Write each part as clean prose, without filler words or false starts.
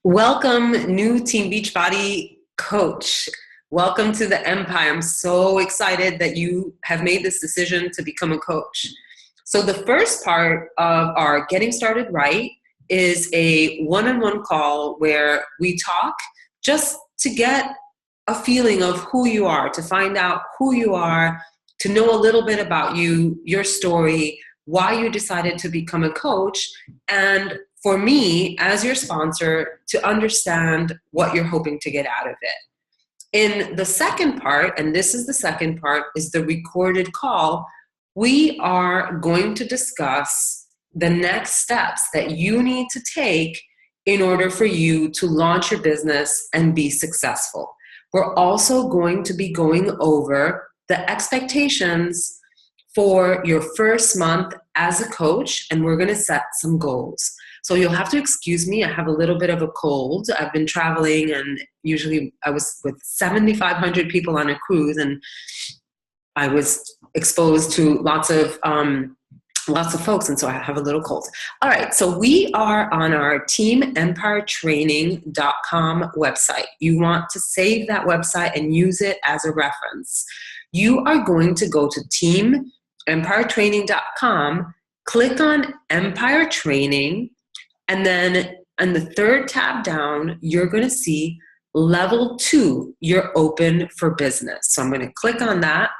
Welcome, new Team Beachbody coach. Welcome to the Empire. I'm so excited that you have made this decision to become a coach. So the first part of our Getting Started Right is a one-on-one call where we talk just to get a feeling of who you are, to find out who you are, to know a little bit about you, your story, why you decided to become a coach, and for me, as your sponsor, to understand what you're hoping to get out of it. In the second part, and this is the second part, is the recorded call. We are going to discuss the next steps that you need to take in order for you to launch your business and be successful. We're also going to be going over the expectations for your first month as a coach, and we're going to set some goals. So you'll have to excuse me. I have a little bit of a cold. I've been traveling, and usually I was with 7,500 people on a cruise, and I was exposed to lots of folks, and so I have a little cold. All right, so we are on our teamempiretraining.com website. You want to save that website and use it as a reference. You are going to go to teamempiretraining.com, click on Empire Training, and then on the third tab down, you're going to see level 2, you're open for business. So I'm going to click on that.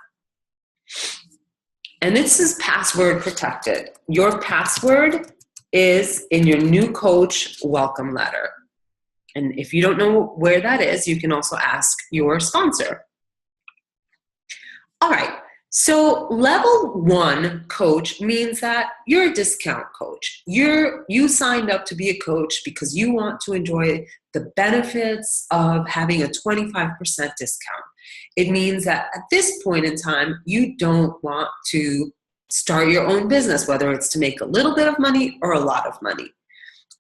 And this is password protected. Your password is in your new coach welcome letter. And if you don't know where that is, you can also ask your sponsor. All right. So level 1 coach means that you're a discount coach. You signed up to be a coach because you want to enjoy the benefits of having a 25% discount. It means that at this point in time, you don't want to start your own business, whether it's to make a little bit of money or a lot of money.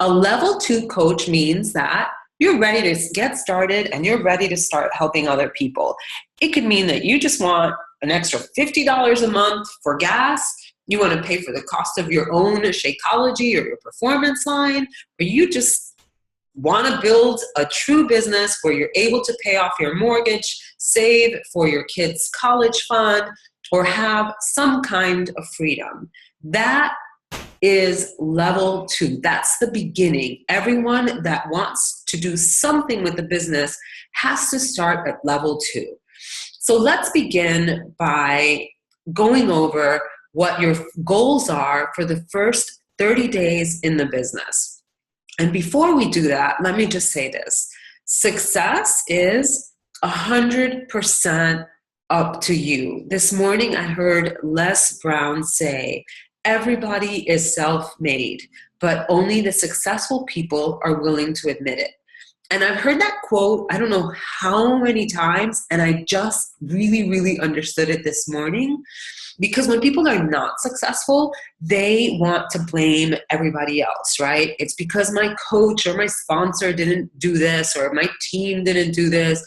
A level 2 coach means that you're ready to get started and you're ready to start helping other people. It could mean that you just want an extra $50 a month for gas. You want to pay for the cost of your own Shakeology or your performance line, or you just want to build a true business where you're able to pay off your mortgage, save for your kids' college fund, or have some kind of freedom. That is level 2. That's the beginning. Everyone that wants to do something with the business has to start at level 2. So let's begin by going over what your goals are for the first 30 days in the business. And before we do that, let me just say this. Success is 100% up to you. This morning I heard Les Brown say, everybody is self-made, but only the successful people are willing to admit it. And I've heard that quote, I don't know how many times, and I just really, really understood it this morning. Because when people are not successful, they want to blame everybody else, right? It's because my coach or my sponsor didn't do this, or my team didn't do this,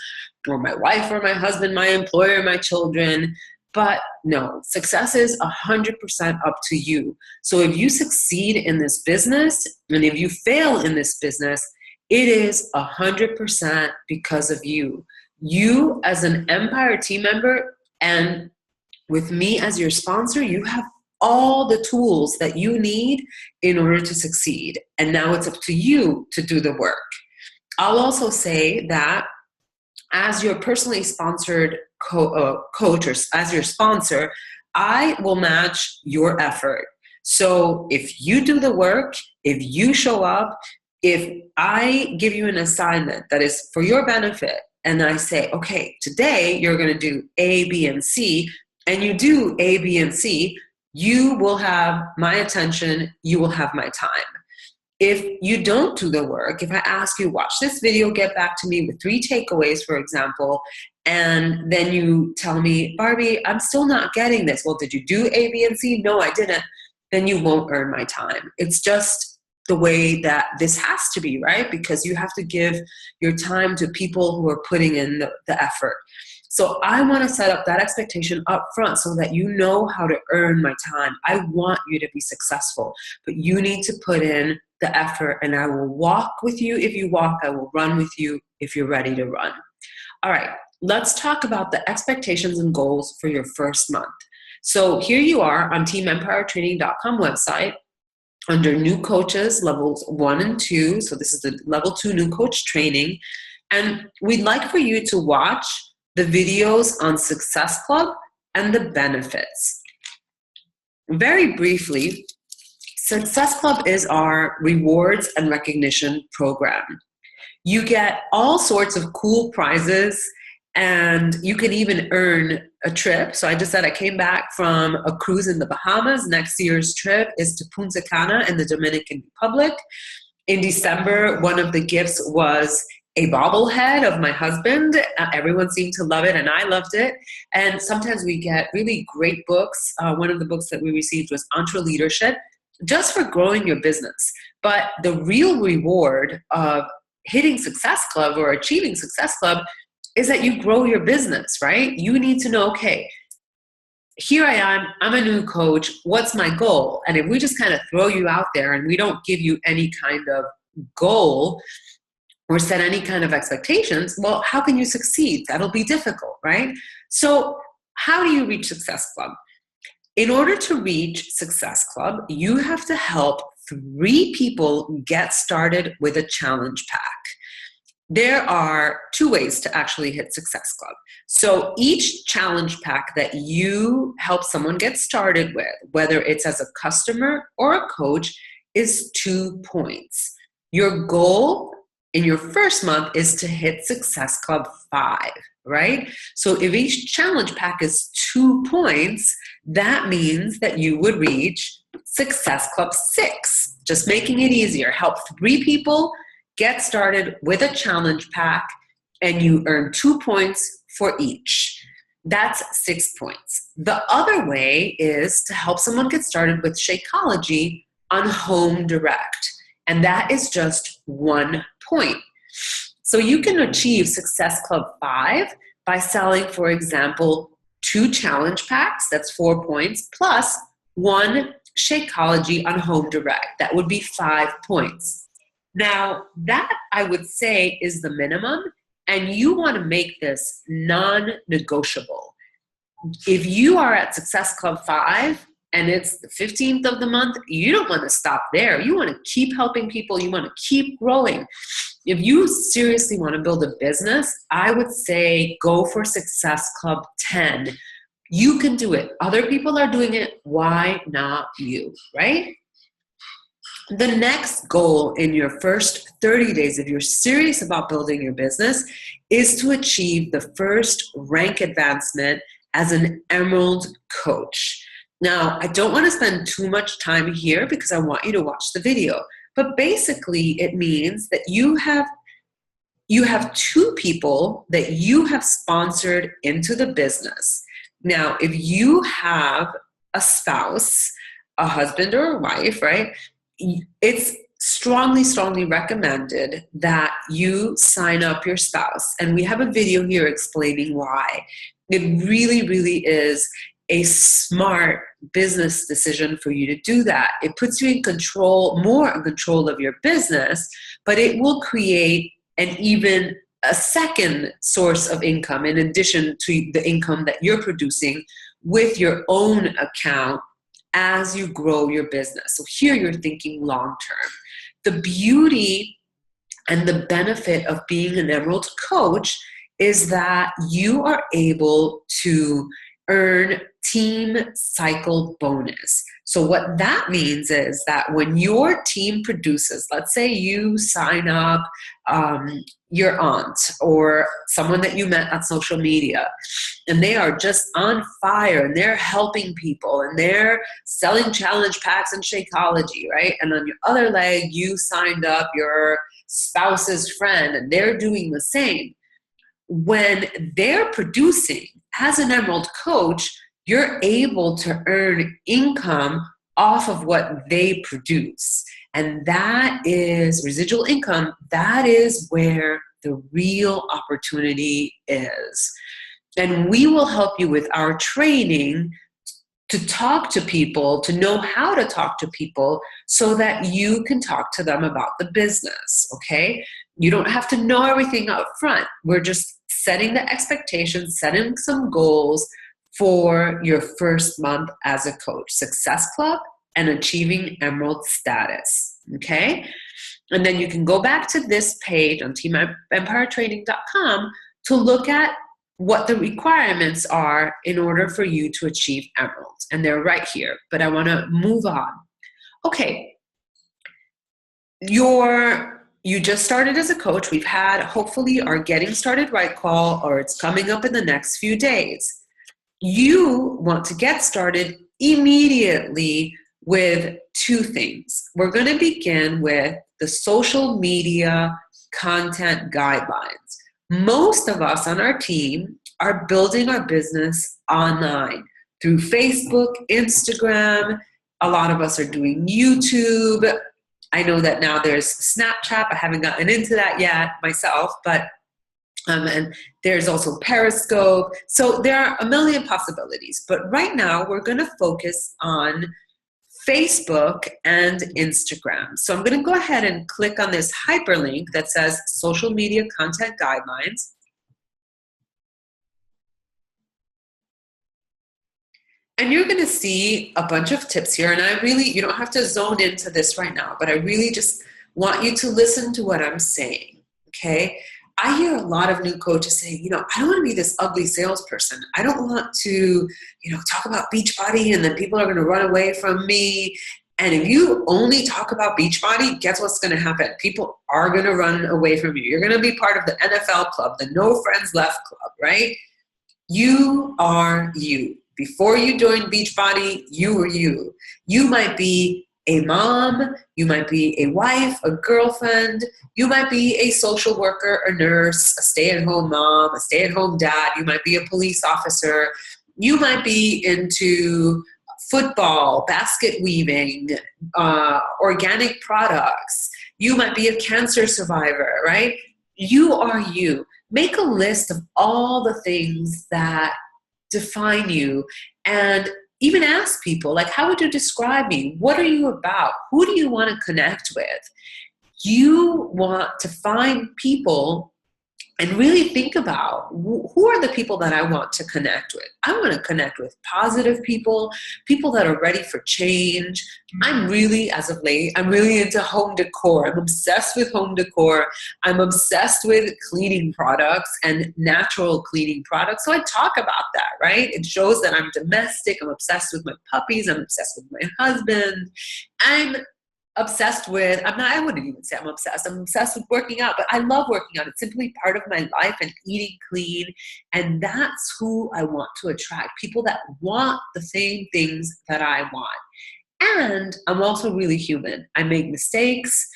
or my wife or my husband, my employer, my children. But no, success is 100% up to you. So if you succeed in this business, and if you fail in this business, it is 100% because of you. You as an Empire team member, and with me as your sponsor, you have all the tools that you need in order to succeed. And now it's up to you to do the work. I'll also say that as your personally sponsored coach, or as your sponsor, I will match your effort. So if you do the work, if you show up, if I give you an assignment that is for your benefit, and I say, okay, today you're going to do A, B, and C, and you do A, B, and C, you will have my attention, you will have my time. If you don't do the work, if I ask you, watch this video, get back to me with 3 takeaways, for example, and then you tell me, Barbie, I'm still not getting this. Well, did you do A, B, and C? No, I didn't. Then you won't earn my time. It's just the way that this has to be, right? Because you have to give your time to people who are putting in the effort. So I want to set up that expectation up front so that you know how to earn my time. I want you to be successful, but you need to put in the effort, and I will walk with you if you walk. I will run with you if you're ready to run. All right, let's talk about the expectations and goals for your first month. So here you are on teamempiretraining.com website under new coaches, levels 1 and 2. So this is the level 2 new coach training. And we'd like for you to watch the videos on Success Club and the benefits. Very briefly, Success Club is our rewards and recognition program. You get all sorts of cool prizes, and you can even earn a trip. So I just said I came back from a cruise in the Bahamas. Next year's trip is to Punta Cana in the Dominican Republic. In December, one of the gifts was a bobblehead of my husband. Everyone seemed to love it, and I loved it. And sometimes we get really great books. One of the books that we received was Entre Leadership, just for growing your business. But the real reward of hitting Success Club or achieving Success Club is that you grow your business, right? You need to know, okay, here I am, I'm a new coach, what's my goal? And if we just kind of throw you out there and we don't give you any kind of goal or set any kind of expectations, well, how can you succeed? That'll be difficult, right? So how do you reach Success Club? In order to reach Success Club, you have to help 3 people get started with a challenge pack. There are 2 ways to actually hit Success Club. So each challenge pack that you help someone get started with, whether it's as a customer or a coach, is 2 points. Your goal in your first month is to hit Success Club 5, right? So if each challenge pack is 2 points, that means that you would reach Success Club 6, just making it easier. Help 3 people get started with a challenge pack, and you earn 2 points for each. That's 6 points. The other way is to help someone get started with Shakeology on Home Direct, and that is just 1 point. So you can achieve Success Club 5 by selling, for example, 2 challenge packs, that's 4 points, plus 1 Shakeology on Home Direct. That would be 5 points. Now, that I would say is the minimum, and you want to make this non-negotiable. If you are at Success Club 5 and it's the 15th of the month, you don't want to stop there. You want to keep helping people. You want to keep growing. If you seriously want to build a business, I would say go for Success Club 10. You can do it. Other people are doing it. Why not you, right? The next goal in your first 30 days, if you're serious about building your business, is to achieve the first rank advancement as an Emerald coach. Now, I don't want to spend too much time here because I want you to watch the video. But basically, it means that you have 2 people that you have sponsored into the business. Now, if you have a spouse, a husband or a wife, right? It's strongly, strongly recommended that you sign up your spouse. And we have a video here explaining why. It really, really is a smart business decision for you to do that. It puts you in control, more in control of your business, but it will create a second source of income in addition to the income that you're producing with your own account as you grow your business. So here you're thinking long term. The beauty and the benefit of being an Emerald coach is that you are able to earn team cycle bonus. So what that means is that when your team produces, let's say you sign up your aunt or someone that you met on social media, and they are just on fire and they're helping people and they're selling challenge packs and Shakeology, right? And on your other leg, you signed up your spouse's friend and they're doing the same. When they're producing as an Emerald coach, you're able to earn income off of what they produce. And that is residual income. That is where the real opportunity is. And we will help you with our training to talk to people, to know how to talk to people so that you can talk to them about the business, okay? You don't have to know everything up front. We're just setting the expectations, setting some goals for your first month as a coach. Success Club and achieving Emerald status, okay? And then you can go back to this page on teamempiretraining.com to look at what the requirements are in order for you to achieve Emerald. And they're right here, but I want to move on. Okay, you just started as a coach. We've had, hopefully, our Getting Started Right call, or it's coming up in the next few days. You want to get started immediately with two things. We're going to begin with the social media content guidelines. Most of us on our team are building our business online through Facebook, Instagram. A lot of us are doing YouTube. I know that now there's Snapchat. I haven't gotten into that yet myself, but and there's also Periscope. So there are a million possibilities. But right now we're going to focus on Facebook and Instagram. So I'm going to go ahead and click on this hyperlink that says Social Media Content Guidelines. And you're going to see a bunch of tips here. And you don't have to zone into this right now, but I really just want you to listen to what I'm saying, okay? I hear a lot of new coaches saying, I don't want to be this ugly salesperson. I don't want to, talk about Beachbody and then people are going to run away from me. And if you only talk about Beachbody, guess what's going to happen? People are going to run away from you. You're going to be part of the NFL club, the No Friends Left club, right? You are you. Before you joined Beachbody, you were you. You might be a mom, you might be a wife, a girlfriend, you might be a social worker, a nurse, a stay-at-home mom, a stay-at-home dad, you might be a police officer, you might be into football, basket weaving, organic products, you might be a cancer survivor, right? You are you. Make a list of all the things that define you and even ask people, like, how would you describe me? What are you about? Who do you want to connect with? You want to find people and really think about who are the people that I want to connect with. I want to connect with positive people, people that are ready for change. I'm really, as of late, I'm really into home decor. I'm obsessed with home decor. I'm obsessed with cleaning products and natural cleaning products. So I talk about that, right? It shows that I'm domestic. I'm obsessed with my puppies. I'm obsessed with my husband. I'm obsessed with, I wouldn't even say I'm obsessed with working out, but I love working out. It's simply part of my life and eating clean. And that's who I want to attract, people that want the same things that I want. And I'm also really human. I make mistakes.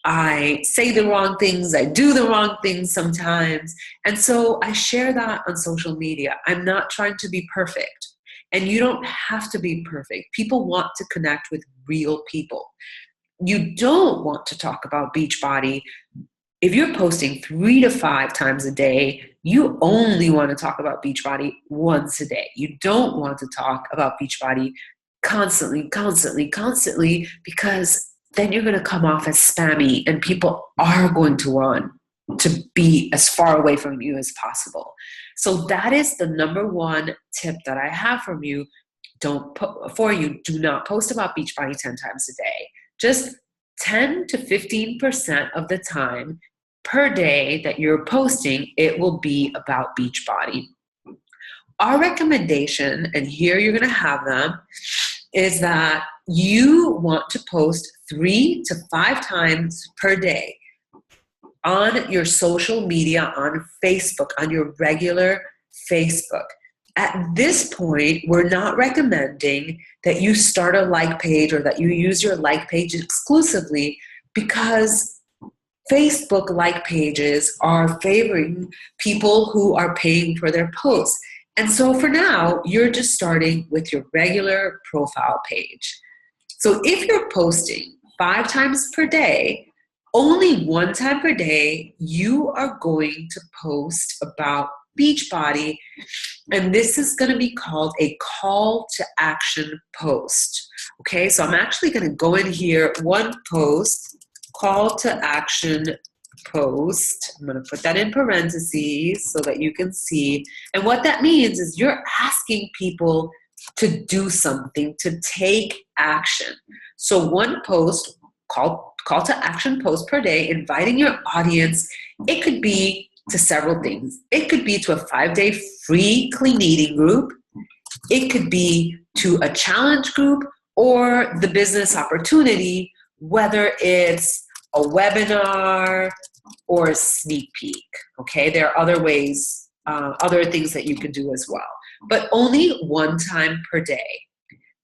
I say the wrong things. I do the wrong things sometimes. And so I share that on social media. I'm not trying to be perfect. And you don't have to be perfect. People want to connect with real people. You don't want to talk about Beachbody. If you're posting 3 to 5 times a day, you only want to talk about Beachbody once a day. You don't want to talk about Beachbody constantly, because then you're going to come off as spammy and people are going to want to be as far away from you as possible. So that is the number one tip that I have for you. Do not post about Beachbody 10 times a day. Just 10 to 15% of the time per day that you're posting, it will be about Beachbody. Our recommendation, and here you're going to have them, is that you want to post 3 to 5 times per day on your social media, on Facebook, on your regular Facebook. At this point, we're not recommending that you start a like page or that you use your like page exclusively, because Facebook like pages are favoring people who are paying for their posts. And so for now, you're just starting with your regular profile page. So if you're posting 5 times per day, only 1 time per day, you are going to post about Beachbody And this is going to be called a call to action post. Okay, so I'm actually going to go in here, one post, call to action post. I'm going to put that in parentheses so that you can see. And what that means is you're asking people to do something, to take action. So one post, call to action post per day, inviting your audience. It could be to several things. It could be to a 5-day free clean eating group. It could be to a challenge group or the business opportunity, whether it's a webinar or a sneak peek. Okay, there are other ways, other things that you can do as well, but only one time per day.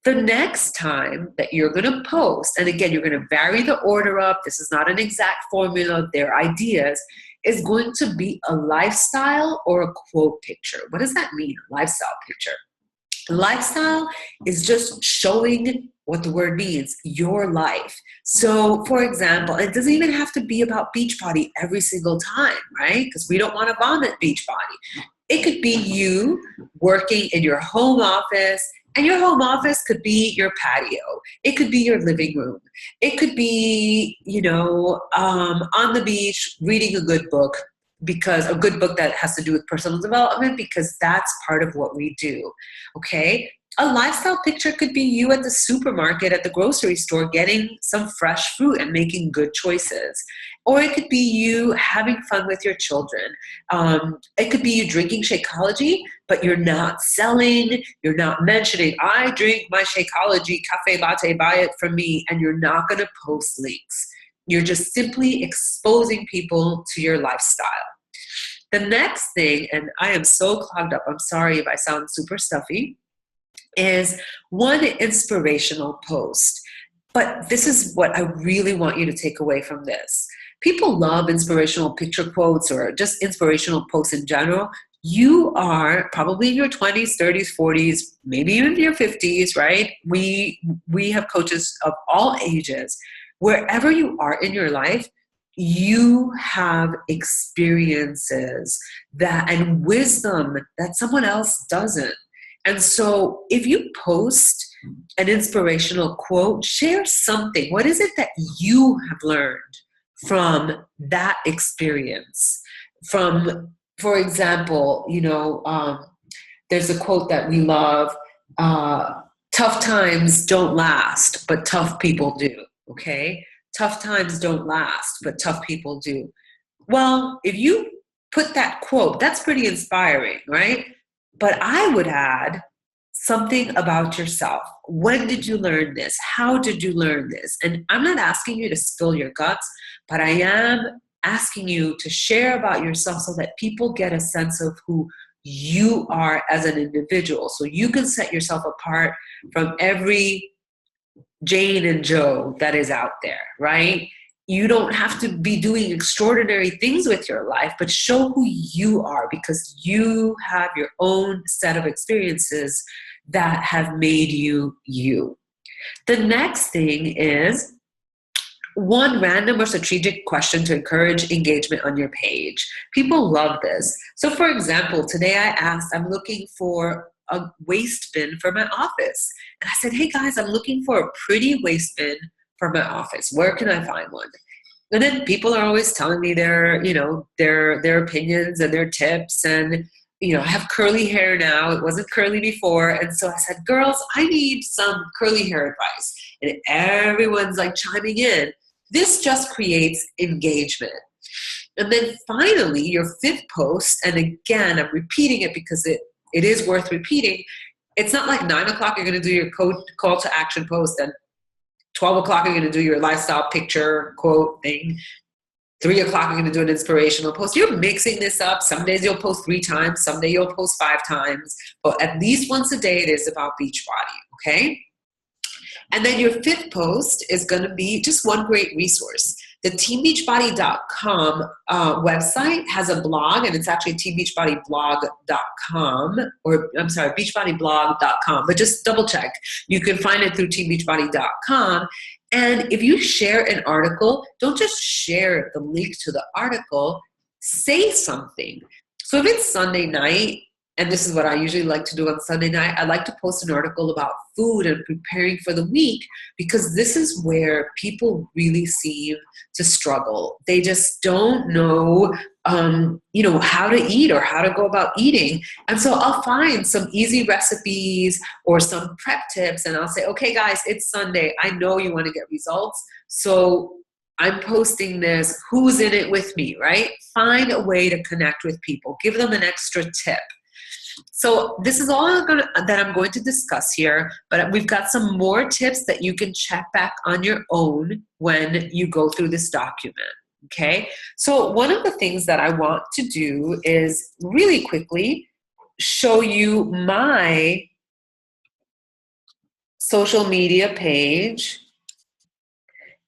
The next time that you're going to post, and again, you're going to vary the order up. This is not an exact formula. They're ideas. Is going to be a lifestyle or a quote picture. What does that mean, a lifestyle picture? Lifestyle is just showing what the word means, your life. So, for example, it doesn't even have to be about Beachbody every single time, right? Because we don't want to vomit Beachbody. It could be you working in your home office, and your home office could be your patio. It could be your living room. It could be, on the beach reading a good book, because a good book that has to do with personal development, because that's part of what we do. Okay. A lifestyle picture could be you at the supermarket, at the grocery store, getting some fresh fruit and making good choices. Or it could be you having fun with your children. It could be you drinking Shakeology, but you're not selling, you're not mentioning, I drink my Shakeology cafe latte, buy it from me, and you're not going to post links. You're just simply exposing people to your lifestyle. The next thing, and I am so clogged up, I'm sorry if I sound super stuffy, is one inspirational post. But this is what I really want you to take away from this. People love inspirational picture quotes or just inspirational posts in general. You are probably in your 20s, 30s, 40s, maybe even your 50s, right? We have coaches of all ages. Wherever you are in your life, you have experiences and wisdom that someone else doesn't. And so if you post an inspirational quote, share something. What is it that you have learned from that experience? For example, there's a quote that we love, tough times don't last, but tough people do, okay? Tough times don't last, but tough people do. Well, if you put that quote, that's pretty inspiring, right? But I would add something about yourself. When did you learn this? How did you learn this? And I'm not asking you to spill your guts, but I am asking you to share about yourself so that people get a sense of who you are as an individual. So you can set yourself apart from every Jane and Joe that is out there, right? You don't have to be doing extraordinary things with your life, but show who you are, because you have your own set of experiences that have made you you. The next thing is one random or strategic question to encourage engagement on your page. People love this. So for example, today I asked, I'm looking for a waste bin for my office. And I said, hey guys, I'm looking for a pretty waste bin for my office. Where can I find one? And then people are always telling me their opinions and their tips. And, I have curly hair now. It wasn't curly before. And so I said, girls, I need some curly hair advice. And everyone's like chiming in. This just creates engagement. And then finally, your fifth post, and again, I'm repeating it because it is worth repeating. It's not like 9 o'clock you're going to do your call to action post, and 12 o'clock you're going to do your lifestyle picture quote thing. 3 o'clock you're going to do an inspirational post. You're mixing this up. Some days you'll post 3 times. Some day you'll post 5 times. But at least once a day it is about Beachbody, okay? And then your fifth post is going to be just one great resource. The teambeachbody.com website has a blog, and it's actually teambeachbodyblog.com, or I'm sorry, beachbodyblog.com, but just double check. You can find it through teambeachbody.com. And if you share an article, don't just share the link to the article, say something. So if it's Sunday night and this is what I usually like to do on Sunday night, I like to post an article about food and preparing for the week, because this is where people really seem to struggle. They just don't know, how to eat or how to go about eating. And so I'll find some easy recipes or some prep tips, and I'll say, okay, guys, it's Sunday. I know you want to get results. So I'm posting this. Who's in it with me, right? Find a way to connect with people. Give them an extra tip. So this is all that I'm going to discuss here, but we've got some more tips that you can check back on your own when you go through this document, okay? So one of the things that I want to do is really quickly show you my social media page.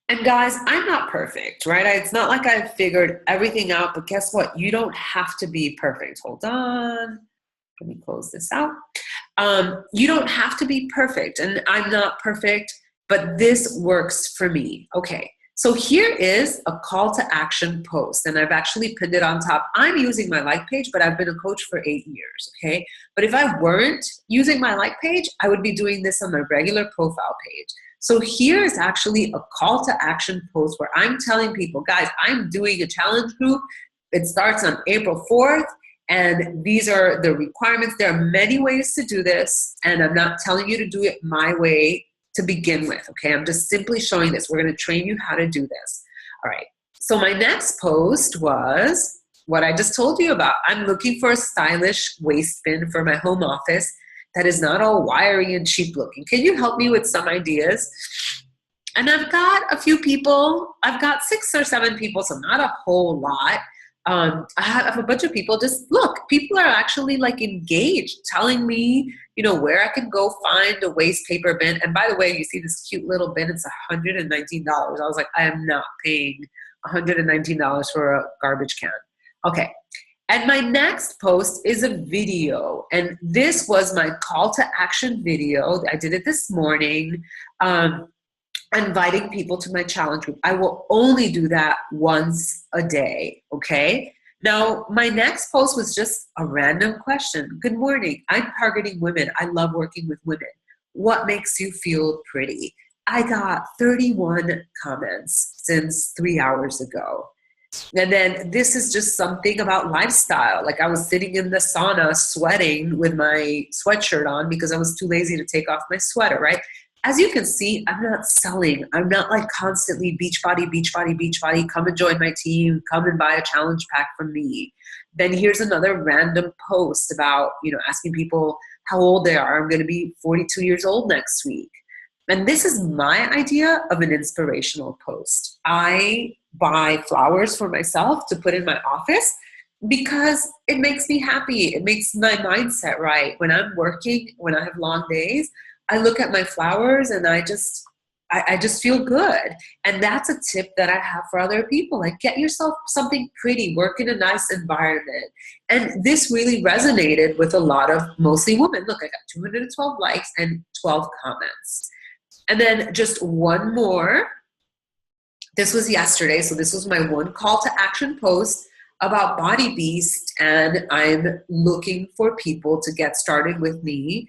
And guys, I'm not perfect, right? It's not like I've figured everything out, but guess what? You don't have to be perfect. Hold on. Let me close this out. You don't have to be perfect, and I'm not perfect, but this works for me. Okay, so here is a call to action post, and I've actually pinned it on top. I'm using my like page, but I've been a coach for 8 years, okay? But if I weren't using my like page, I would be doing this on my regular profile page. So here is actually a call to action post where I'm telling people, guys, I'm doing a challenge group. It starts on April 4th. And these are the requirements. There are many ways to do this, and I'm not telling you to do it my way to begin with, okay? I'm just simply showing this. We're going to train you how to do this. All right. So my next post was what I just told you about. I'm looking for a stylish waist bin for my home office that is not all wiry and cheap looking. Can you help me with some ideas? And I've got a few people. I've got 6 or 7 people, so not a whole lot. I have a bunch of people. People are actually like engaged, telling me, where I can go find a waste paper bin. And by the way, you see this cute little bin, it's $119. I was like, I am not paying $119 for a garbage can. Okay. And my next post is a video. And this was my call to action video. I did it this morning. Inviting people to my challenge group. I will only do that once a day, okay? Now, my next post was just a random question. Good morning. I'm targeting women. I love working with women. What makes you feel pretty? I got 31 comments since 3 hours ago. And then this is just something about lifestyle. Like I was sitting in the sauna sweating with my sweatshirt on because I was too lazy to take off my sweater, right? As you can see, I'm not selling. I'm not like constantly Beachbody, Beachbody, Beachbody. Come and join my team. Come and buy a challenge pack from me. Then here's another random post about, asking people how old they are. I'm going to be 42 years old next week. And this is my idea of an inspirational post. I buy flowers for myself to put in my office because it makes me happy. It makes my mindset right. When I'm working, when I have long days, I look at my flowers and I just feel good. And that's a tip that I have for other people. Like, get yourself something pretty, work in a nice environment. And this really resonated with a lot of mostly women. Look, I got 212 likes and 12 comments. And then just one more. This was yesterday. So this was my one call to action post about Body Beast. And I'm looking for people to get started with me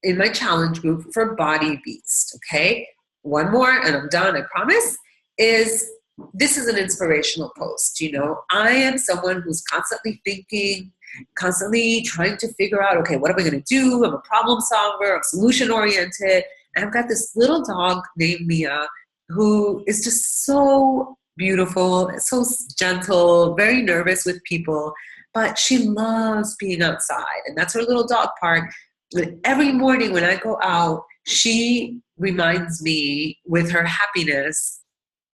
in my challenge group for Body Beast, okay? One more and I'm done, I promise, this is an inspirational post, I am someone who's constantly thinking, constantly trying to figure out, okay, what am I gonna do? I'm a problem solver, I'm solution oriented, and I've got this little dog named Mia who is just so beautiful, so gentle, very nervous with people, but she loves being outside, and that's her little dog park. Every morning when I go out, she reminds me with her happiness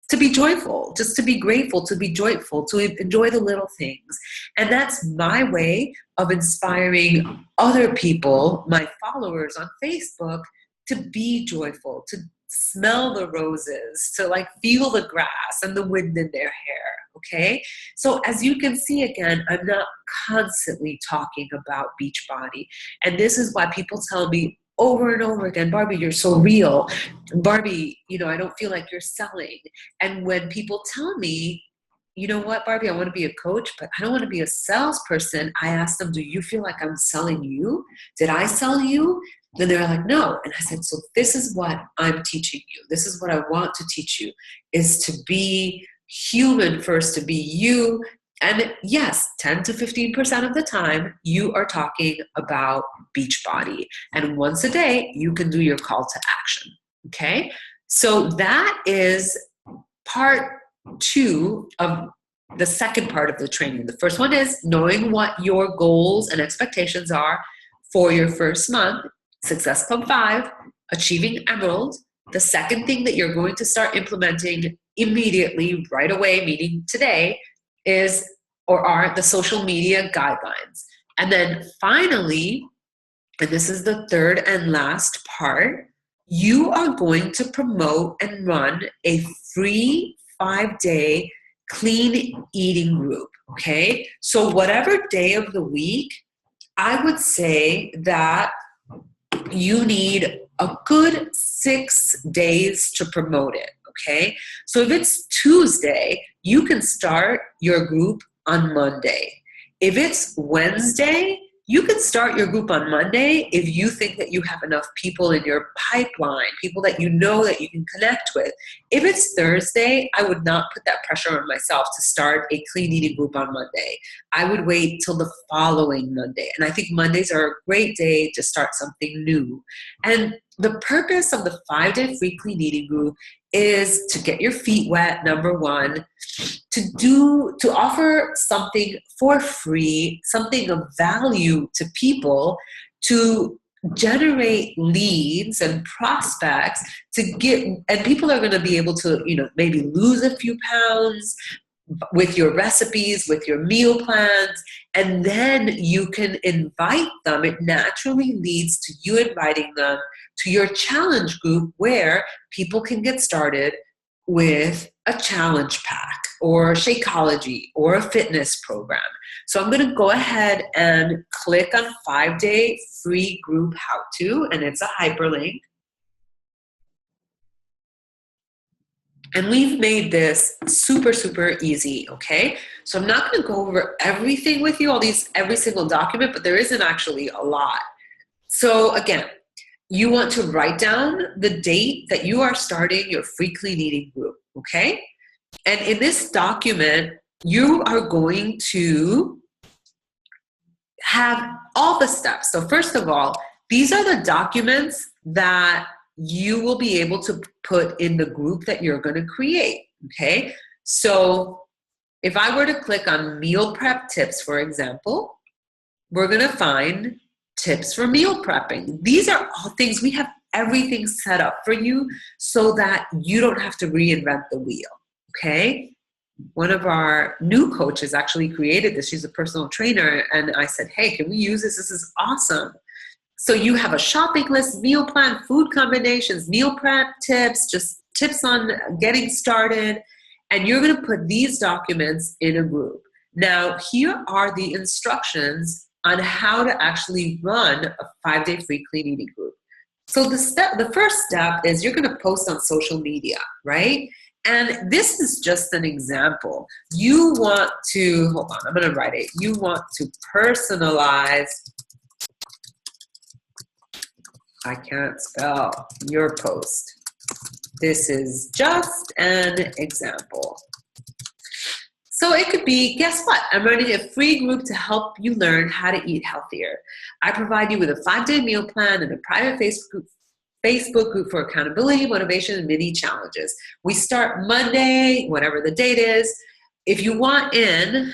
to be joyful, just to be grateful, to be joyful, to enjoy the little things. And that's my way of inspiring other people, my followers on Facebook, to be joyful, to smell the roses, to like feel the grass and the wind in their hair, okay? So as you can see, again, I'm not constantly talking about Beachbody. And this is why people tell me over and over again, Barbie, you're so real. Barbie, I don't feel like you're selling. And when people tell me, you know what, Barbie, I want to be a coach, but I don't want to be a salesperson. I asked them, do you feel like I'm selling you? Did I sell you? Then they're like, no. And I said, so this is what I'm teaching you. This is what I want to teach you, is to be human first, to be you. And yes, 10 to 15% of the time, you are talking about Beachbody. And once a day, you can do your call to action. Okay? So that is part 2 of the second part of the training. The first one is knowing what your goals and expectations are for your first month. Success Club 5, achieving Emerald. The second thing that you're going to start implementing immediately, right away, meaning today, are the social media guidelines. And then finally, and this is the third and last part, you are going to promote and run a free 5-day clean eating group, okay? So whatever day of the week, I would say that you need a good 6 days to promote it, okay? So if it's Tuesday, you can start your group on Monday. If it's Wednesday, you can start your group on Monday if you think that you have enough people in your pipeline, people that you know that you can connect with. If it's Thursday, I would not put that pressure on myself to start a clean eating group on Monday. I would wait till the following Monday. And I think Mondays are a great day to start something new. And the purpose of the 5-day free clean eating group is to get your feet wet, number one, to offer something for free, something of value to people, to generate leads and prospects, and people are going to be able to, maybe lose a few pounds with your recipes, with your meal plans, and then you can invite them. It naturally leads to you inviting them to your challenge group, where people can get started with a challenge pack or Shakeology or a fitness program. So I'm going to go ahead and click on 5-day free group how-to, and it's a hyperlink. And we've made this super, super easy, okay? So I'm not going to go over everything with you, every single document, but there isn't actually a lot. So again, you want to write down the date that you are starting your free clean eating group, okay? And in this document, you are going to have all the steps. So first of all, these are the documents that you will be able to put in the group that you're going to create, okay? So if I were to click on meal prep tips, for example, we're going to find tips for meal prepping. These are all things, we have everything set up for you so that you don't have to reinvent the wheel, okay? One of our new coaches actually created this. She's a personal trainer, and I said, hey, can we use this? This is awesome. So you have a shopping list, meal plan, food combinations, meal prep tips, just tips on getting started, and you're going to put these documents in a group. Now, here are the instructions on how to actually run a 5-day free clean eating group. So the first step is you're going to post on social media, right? And this is just an example. You want to, hold on, I'm going to write it. You want to personalize, I can't spell, your post. This is just an example. So it could be, guess what? I'm running a free group to help you learn how to eat healthier. I provide you with a 5-day meal plan and a private Facebook group for accountability, motivation, and mini challenges. We start Monday, whatever the date is. If you want in,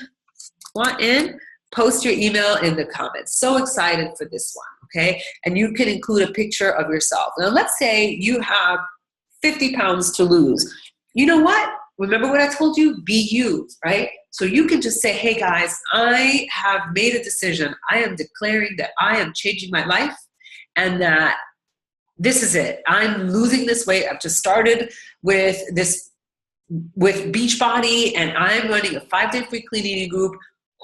post your email in the comments. So excited for this one, okay? And you can include a picture of yourself. Now let's say you have 50 pounds to lose. You know what? Remember what I told you? Be you, right? So you can just say, hey guys, I have made a decision. I am declaring that I am changing my life and that this is it. I'm losing this weight. I've just started with Beachbody, and I'm running a 5-day free clean eating group.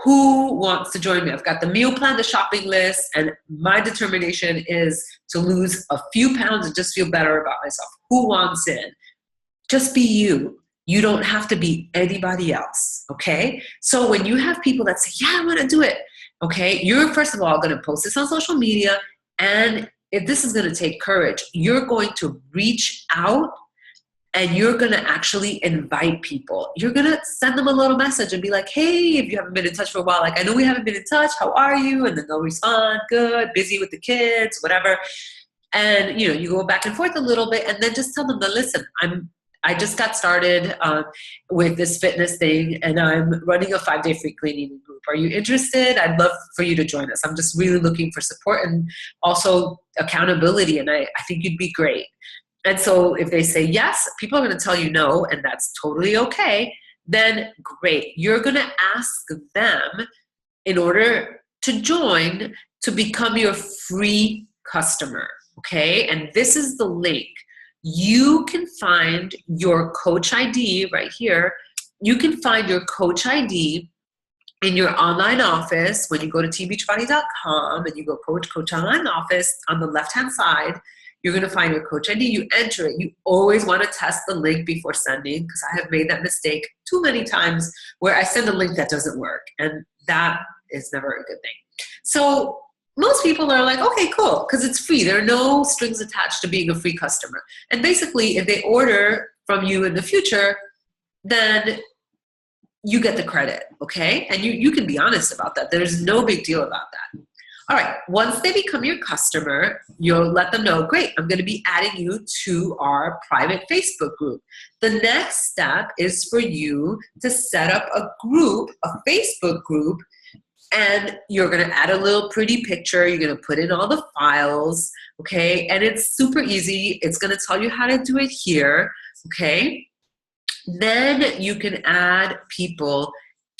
Who wants to join me? I've got the meal plan, the shopping list, and my determination is to lose a few pounds and just feel better about myself. Who wants in? Just be you. You don't have to be anybody else, okay? So when you have people that say, yeah, I want to do it, okay, you're first of all going to post this on social media, and if this is going to take courage, you're going to reach out and you're going to actually invite people. You're going to send them a little message and be like, hey, if you haven't been in touch for a while, like, I know we haven't been in touch, how are you? And then they'll respond, good, busy with the kids, whatever. And, you know, you go back and forth a little bit, and then just tell them that, listen, I just got started with this fitness thing, and I'm running a 5-day free cleaning group. Are you interested? I'd love for you to join us. I'm just really looking for support and also accountability, and I think you'd be great. And so if they say yes, people are going to tell you no, and that's totally okay. Then great. You're going to ask them in order to join to become your free customer, okay? And this is the link. You can find your coach ID right here. You can find your coach ID in your online office when you go to teambeachbody.com and you go coach online office. On the left-hand side, you're going to find your coach ID. You enter it. You always want to test the link before sending, because I have made that mistake too many times where I send a link that doesn't work, and that is never a good thing. So most people are like, okay, cool, because it's free. There are no strings attached to being a free customer. And basically, if they order from you in the future, then you get the credit, okay? And you can be honest about that. There's no big deal about that. All right, once they become your customer, you'll let them know, great, I'm going to be adding you to our private Facebook group. The next step is for you to set up a group, a Facebook group, and you're going to add a little pretty picture. You're going to put in all the files, okay? And it's super easy. It's going to tell you how to do it here, okay? Then you can add people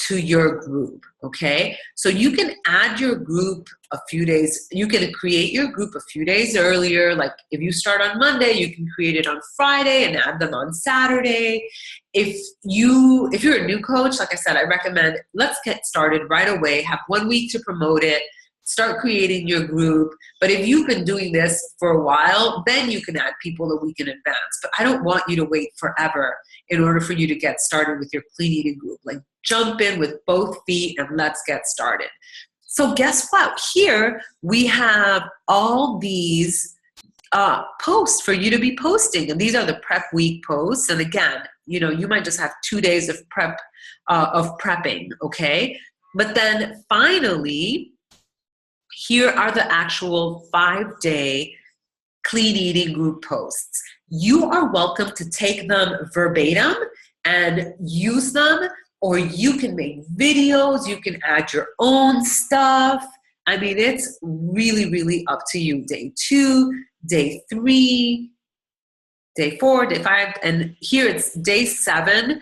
to your group, okay? So you can add your group a few days. You can create your group a few days earlier. Like if you start on Monday, you can create it on Friday and add them on Saturday. If you're a new coach, like I said, I recommend let's get started right away. Have 1 week to promote it. Start creating your group. But if you've been doing this for a while, then you can add people a week in advance. But I don't want you to wait forever in order for you to get started with your clean eating group. Like jump in with both feet and let's get started. So guess what? Here we have all these posts for you to be posting. And these are the prep week posts. And again, you might just have 2 days of prepping, okay? But then finally, here are the actual 5-day clean eating group posts. You are welcome to take them verbatim and use them, or you can make videos, you can add your own stuff. I mean, it's really, really up to you. Day 2, day 3, day 4, day 5, and here it's day 7.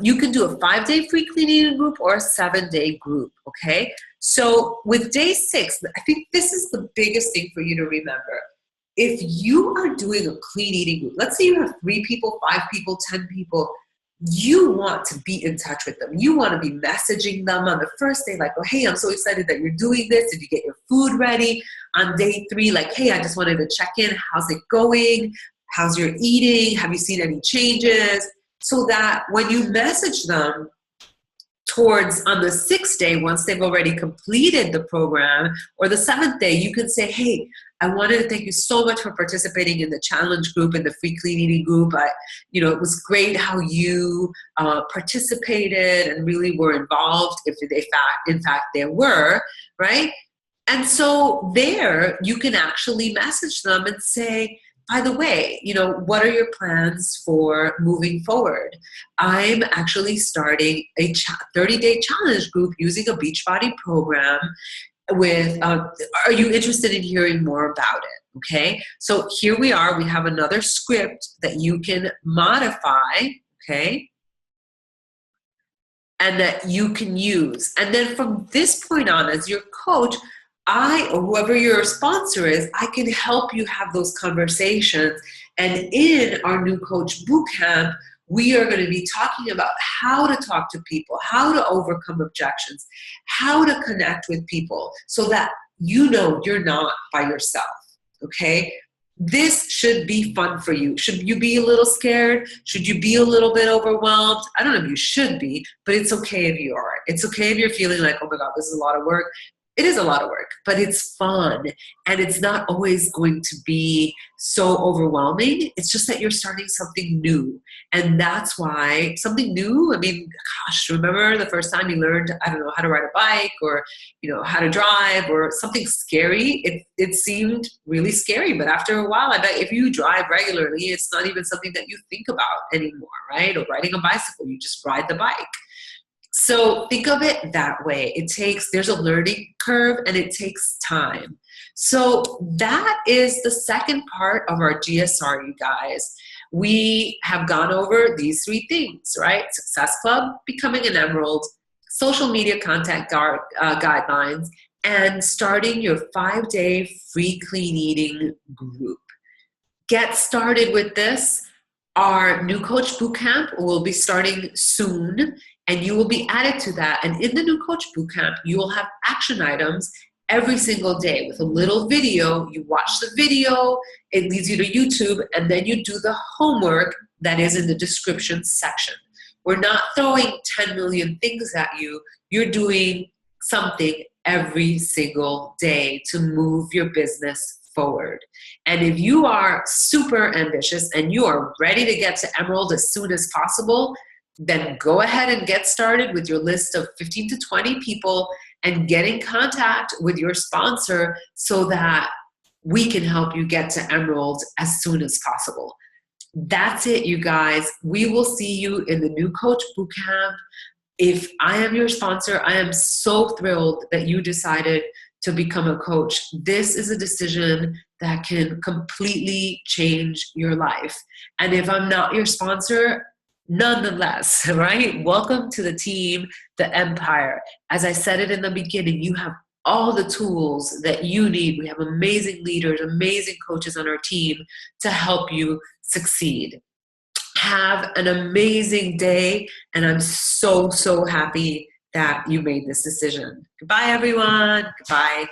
You can do a 5-day free clean eating group or a 7-day group, okay? So with day 6, I think this is the biggest thing for you to remember. If you are doing a clean eating group, let's say you have 3 people, 5 people, 10 people, you want to be in touch with them. You want to be messaging them on the first day, like, oh, hey, I'm so excited that you're doing this. Did you get your food ready? On day 3, like, hey, I just wanted to check in. How's it going? How's your eating? Have you seen any changes? So that when you message them on the 6th day, once they've already completed the program, or the 7th day, you can say, hey, I wanted to thank you so much for participating in the challenge group and the free clean eating group. It was great how you participated and really were involved, if in fact there were, right? And so there you can actually message them and say, by the way, what are your plans for moving forward? I'm actually starting a 30-day challenge group using a Beachbody program are you interested in hearing more about it? Okay, so here we are. We have another script that you can modify, okay, and that you can use. And then from this point on, as your coach, or whoever your sponsor is, I can help you have those conversations. And in our new Coach Bootcamp, we are going to be talking about how to talk to people, how to overcome objections, how to connect with people so that you're not by yourself, okay? This should be fun for you. Should you be a little scared? Should you be a little bit overwhelmed? I don't know if you should be, but it's okay if you are. It's okay if you're feeling like, oh my God, this is a lot of work. It is a lot of work, but it's fun. And it's not always going to be so overwhelming. It's just that you're starting something new. And that's why something new, I mean, gosh, remember the first time you learned, I don't know, how to ride a bike or, how to drive or something scary? It seemed really scary, but after a while, I bet if you drive regularly, it's not even something that you think about anymore, right? Or riding a bicycle, you just ride the bike. So think of it that way. There's a learning curve and it takes time. So that is the second part of our GSR, you guys. We have gone over these 3 things, right? Success Club, becoming an Emerald, social media content guidelines, and starting your 5-day free clean eating group. Get started with this. Our new Coach Bootcamp will be starting soon, and you will be added to that. And in the new Coach Bootcamp, you will have action items every single day with a little video. You watch the video, it leads you to YouTube, and then you do the homework that is in the description section. We're not throwing 10 million things at you. You're doing something every single day to move your business forward. And if you are super ambitious and you are ready to get to Emerald as soon as possible, then go ahead and get started with your list of 15 to 20 people and get in contact with your sponsor so that we can help you get to Emerald as soon as possible. That's it, you guys. We will see you in the new Coach Bootcamp. If I am your sponsor, I am so thrilled that you decided to become a coach. This is a decision that can completely change your life. And if I'm not your sponsor, nonetheless, right? Welcome to the team, the empire. As I said it in the beginning, you have all the tools that you need. We have amazing leaders, amazing coaches on our team to help you succeed. Have an amazing day, and I'm so, so happy that you made this decision. Goodbye, everyone. Goodbye.